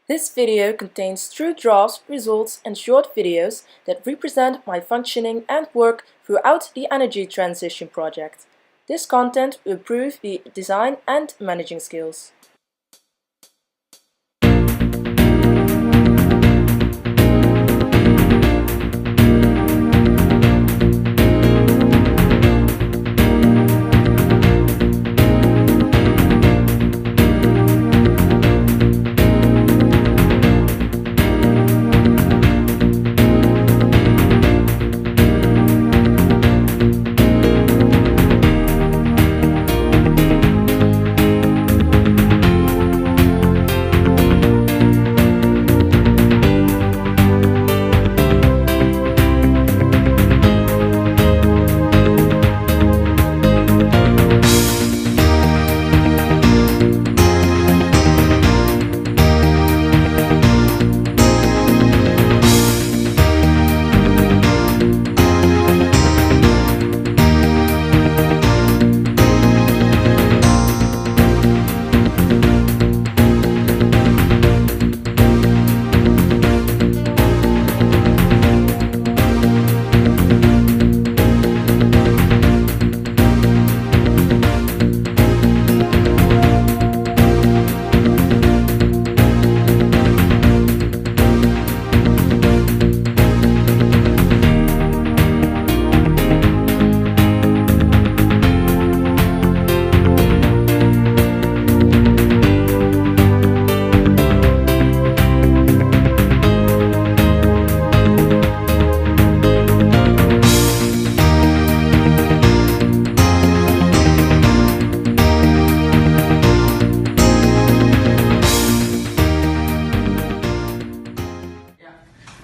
This video contains true drafts, results and short videos that represent my functioning and work throughout the energy transition project. This content will improve the design and managing skills.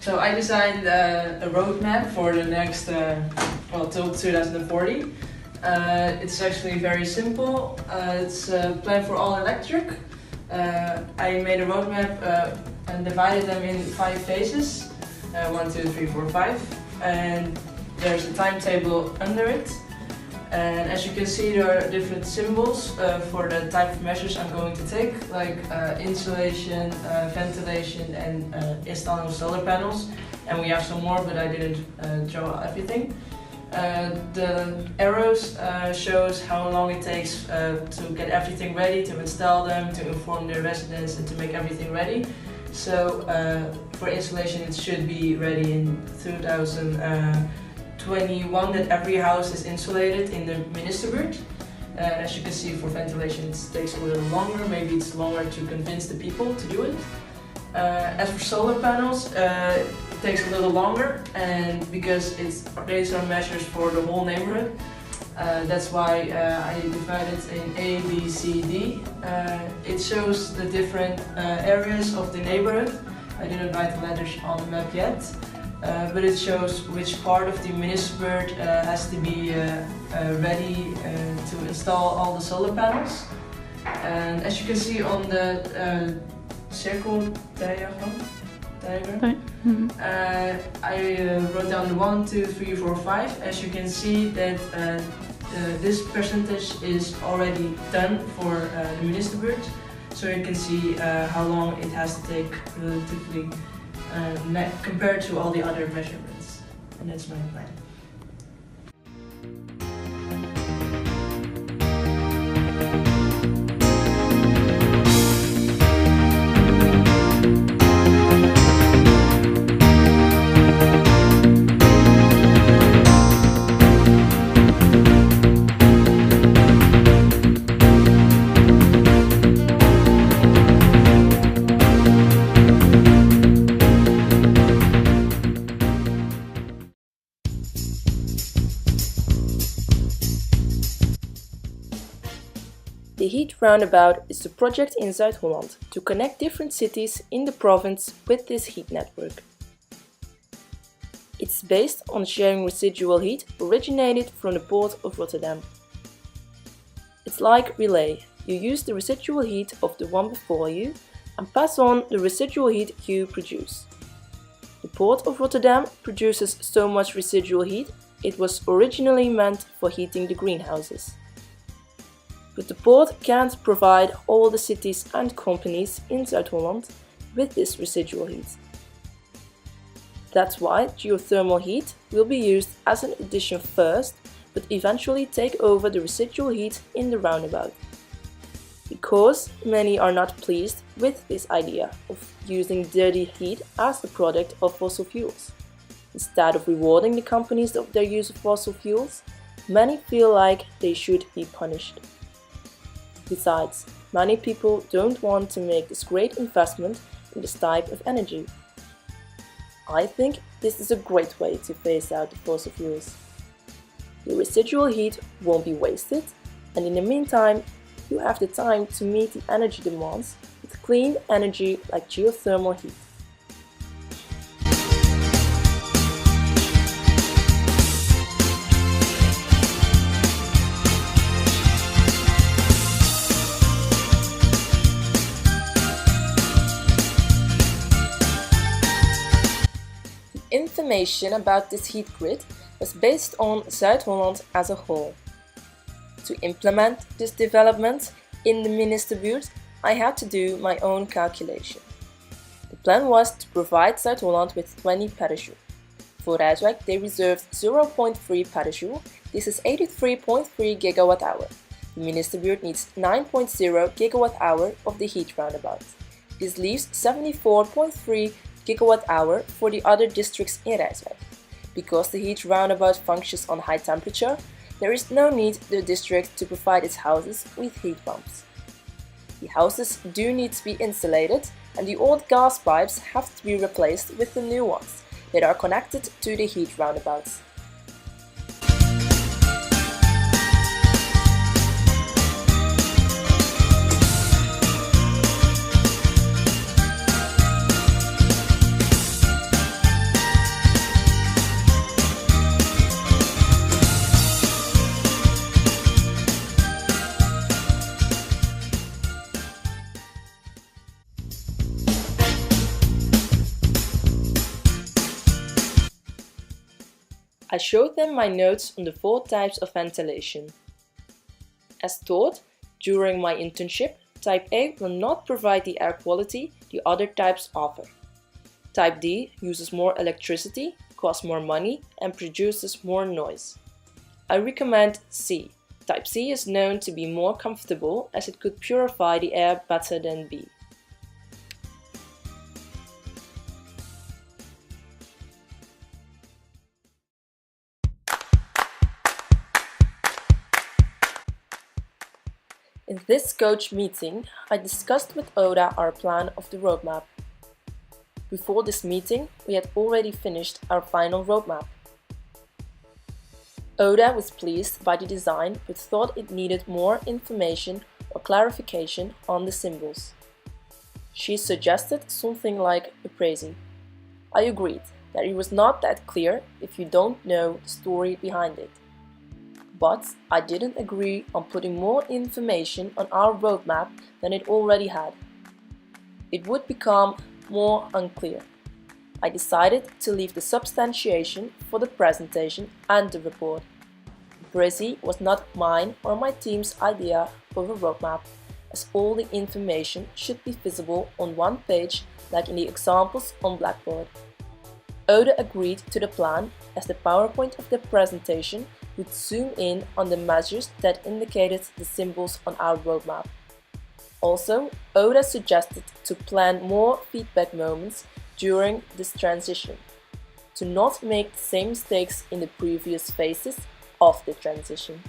So I designed a roadmap for the next, till 2040. It's actually very simple. It's a plan for all electric. I made a roadmap and divided them in 5 phases, 1, 2, 3, 4, 5. And there's a timetable under it. And as you can see, there are different symbols for the type of measures I'm going to take, like insulation, ventilation, and installing solar panels. And we have some more, but I didn't draw everything. The arrows shows how long it takes to get everything ready, to install them, to inform the residents, and to make everything ready. So for installation, it should be ready in 2021 that every house is insulated in the ministerburt. As you can see, for ventilation it takes a little longer, maybe it's longer to convince the people to do it. As for solar panels, it takes a little longer, and because these are measures for the whole neighborhood. That's why I divided in A, B, C, D. It shows the different areas of the neighborhood. I didn't write the letters on the map yet. But it shows which part of the ministerburt has to be ready to install all the solar panels. And as you can see on the circle diagram, I wrote down the 1, 2, 3, 4, 5. As you can see that this percentage is already done for the ministerburt. So you can see how long it has to take relatively compared to all the other measurements. And that's my plan. The Heat Roundabout is a project in Zuid-Holland to connect different cities in the province with this heat network. It's based on sharing residual heat originated from the port of Rotterdam. It's like relay. You use the residual heat of the one before you and pass on the residual heat you produce. The port of Rotterdam produces so much residual heat, it was originally meant for heating the greenhouses. But the port can't provide all the cities and companies in Zuid-Holland with this residual heat. That's why geothermal heat will be used as an addition first, but eventually take over the residual heat in the roundabout. Because many are not pleased with this idea of using dirty heat as a product of fossil fuels. Instead of rewarding the companies of their use of fossil fuels, many feel like they should be punished. Besides, many people don't want to make this great investment in this type of energy. I think this is a great way to phase out the fossil fuels. The residual heat won't be wasted, and in the meantime, you have the time to meet the energy demands with clean energy like geothermal heat. The information about this heat grid was based on Zuid-Holland as a whole. To implement this development in the ministerbuurt, I had to do my own calculation. The plan was to provide Zuid-Holland with 20 petajoule. For Rijswijk, they reserved 0.3 petajoule. This is 83.3 gigawatt hour. The ministerbuurt needs 9.0 gigawatt hour of the heat roundabout. This leaves 74.3 gigawatt hour for the other districts in Rijswijk. Because the heat roundabout functions on high temperature, there is no need for the district to provide its houses with heat pumps. The houses do need to be insulated, and the old gas pipes have to be replaced with the new ones that are connected to the heat roundabouts. I showed them my notes on the 4 types of ventilation. As taught during my internship, Type A will not provide the air quality the other types offer. Type D uses more electricity, costs more money, and produces more noise. I recommend C. Type C is known to be more comfortable as it could purify the air better than B. In this coach meeting, I discussed with Oda our plan of the roadmap. Before this meeting, we had already finished our final roadmap. Oda was pleased by the design but thought it needed more information or clarification on the symbols. She suggested something like a praise. I agreed that it was not that clear if you don't know the story behind it. But I didn't agree on putting more information on our roadmap than it already had. It would become more unclear. I decided to leave the substantiation for the presentation and the report. Brizzy was not mine or my team's idea of a roadmap, as all the information should be visible on one page like in the examples on Blackboard. Oda agreed to the plan as the PowerPoint of the presentation would zoom in on the measures that indicated the symbols on our roadmap. Also, Oda suggested to plan more feedback moments during this transition, to not make the same mistakes in the previous phases of the transition.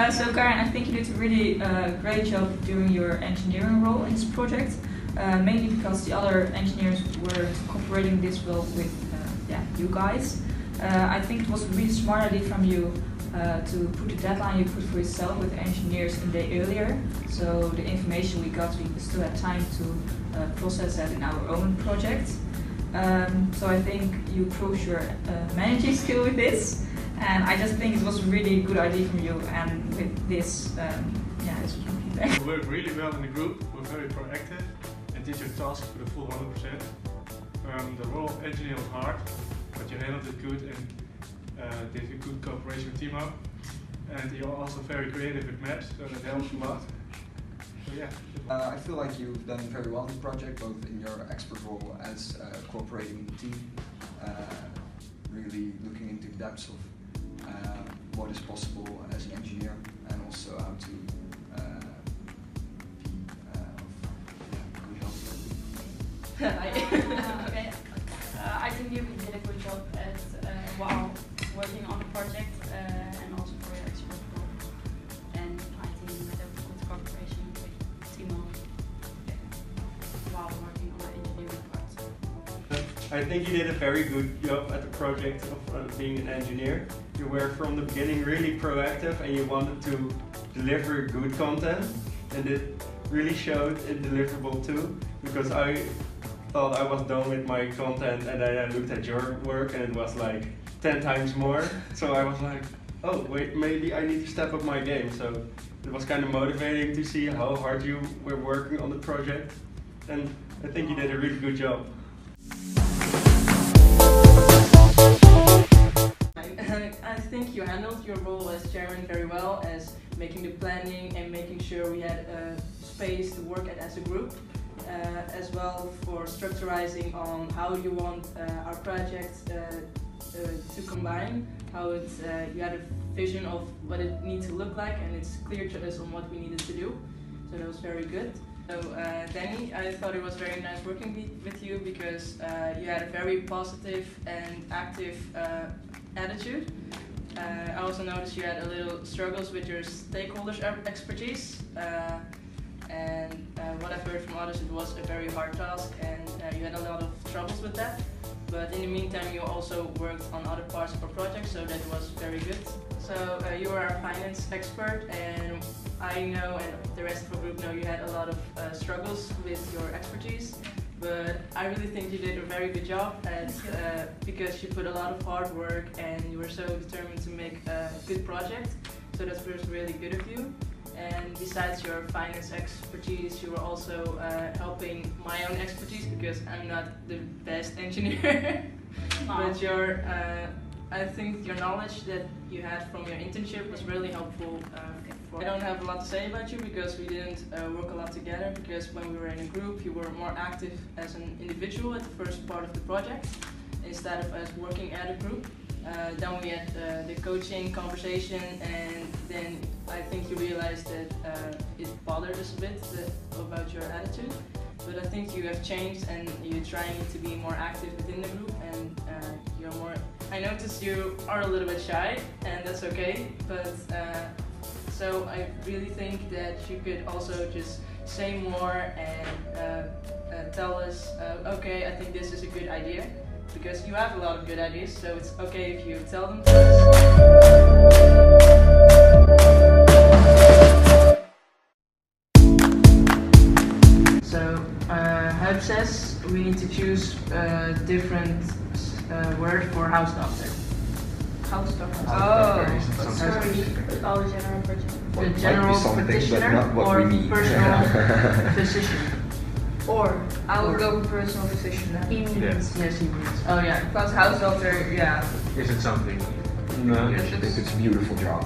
So Karen, I think you did a really great job doing your engineering role in this project, mainly because the other engineers were cooperating this well with you guys. I think it was a really smart idea from you to put the deadline you put for yourself with the engineers a day earlier, so the information we got, we still had time to process that in our own project. So I think you proved your managing skill with this. And I just think it was a really good idea from you, and with this, this was We work really well in the group, we're very proactive and did your task for the full 100%. The role of engineer was hard, but you handled it good and did a good cooperation with Timo. And you're also very creative with maps, so that helps a lot. So yeah. I feel like you've done very well in the project, both in your expert role as cooperating with the team, really looking into the depths of what is possible as an engineer, and also how to be good help. Okay. I think you did a good job at while working on the project and also for your expert role. And I think you had a good cooperation with Timo while working on the engineering part. I think you did a very good job at the project of being an engineer. You were from the beginning really proactive and you wanted to deliver good content, and it really showed in deliverable too, because I thought I was done with my content and then I looked at your work and it was like 10 times more. So I was like, oh wait, maybe I need to step up my game. So it was kind of motivating to see how hard you were working on the project, and I think you did a really good job. I think you handled your role as chairman very well, as making the planning and making sure we had space to work at as a group, as well for structurizing on how you want our project to combine, how it's, you had a vision of what it needs to look like, and it's clear to us on what we needed to do, so that was very good. So Danny, I thought it was very nice working with you because you had a very positive and active attitude. I also noticed you had a little struggles with your stakeholders' expertise, and what I've heard from others, it was a very hard task and you had a lot of troubles with that. But in the meantime, you also worked on other parts of our project, so that was very good. So you are a finance expert, and I know, and the rest of the group know, you had a lot of struggles with your expertise. But I really think you did a very good job at, because you put a lot of hard work and you were so determined to make a good project. So that was really good of you. And besides your finance expertise, you were also helping my own expertise, because I'm not the best engineer. But your, I think your knowledge that you had from your internship was really helpful. I don't have a lot to say about you because we didn't work a lot together, because when we were in a group you were more active as an individual at the first part of the project instead of us working at a group. Then we had the coaching conversation, and then I think you realized that it bothered us a bit about your attitude. But I think you have changed and you're trying to be more active within the group, and you're more... I noticed you are a little bit shy, and that's okay, but so I really think that you could also just say more and tell us, okay, I think this is a good idea, because you have a lot of good ideas, so it's okay if you tell them to us. So, Hub says we need to choose a different word for house doctor. House doctor. Oh, sorry. All the general project. The general practitioner or the personal physician. Or I will go with personal physician then. Yes. Yes, he means. Oh yeah. Because house doctor, yeah. Is it something? No. It's a beautiful job.